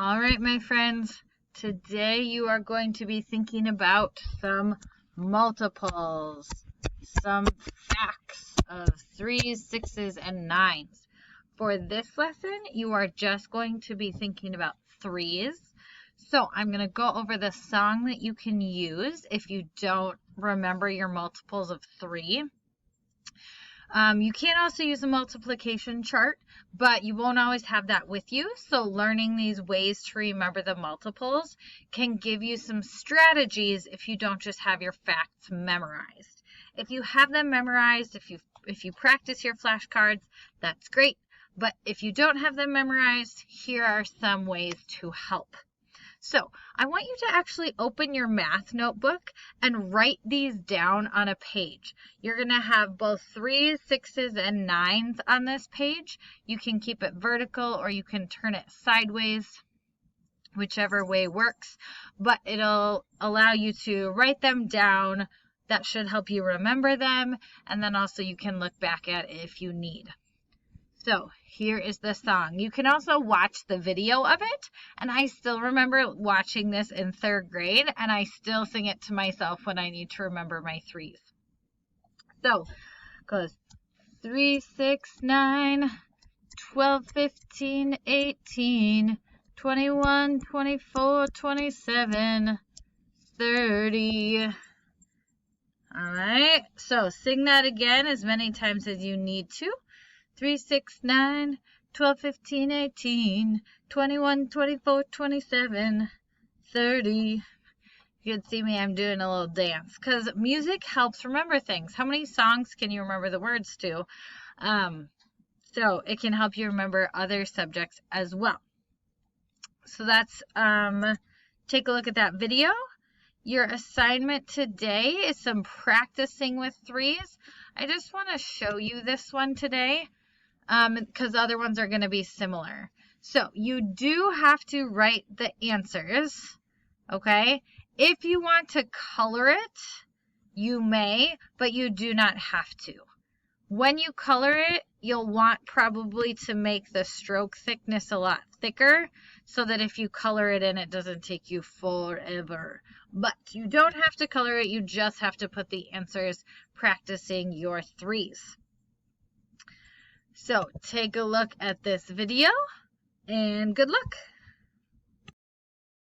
All right, my friends, today you are going to be thinking about some multiples, some facts of 3s, 6s, and 9s. For this lesson, you are just going to be thinking about 3s. So I'm going to go over the song that you can use if you don't remember your multiples of 3. You can also use a multiplication chart, but you won't always have that with you. So learning these ways to remember the multiples can give you some strategies if you don't just have your facts memorized. If you have them memorized, if you practice your flashcards, that's great. But if you don't have them memorized, here are some ways to help. So I want you to actually open your math notebook and write these down on a page. You're going to have both 3s, 6s, and 9s on this page. You can keep it vertical or you can turn it sideways, whichever way works, but it'll allow you to write them down. That should help you remember them, and then also you can look back at it if you need. So here is the song. You can also watch the video of it, and I still remember watching this in 3rd grade, and I still sing it to myself when I need to remember my 3s. So it goes 3, 6, 9, 12, 15, 18, 21, 24, 27, 30. All right, so sing that again as many times as you need to. 3, 6, 9, 12, 15, 18, 21, 24, 27, 30. You can see me, I'm doing a little dance because music helps remember things. How many songs can you remember the words to? So it can help you remember other subjects as well. So that's, take a look at that video. Your assignment today is some practicing with 3s. I just want to show you this one today, because other ones are going to be similar. So you do have to write the answers, okay? If you want to color it, you may, but you do not have to. When you color it, you'll want probably to make the stroke thickness a lot thicker so that if you color it in, it doesn't take you forever. But you don't have to color it, you just have to put the answers practicing your 3s. So take a look at this video and good luck.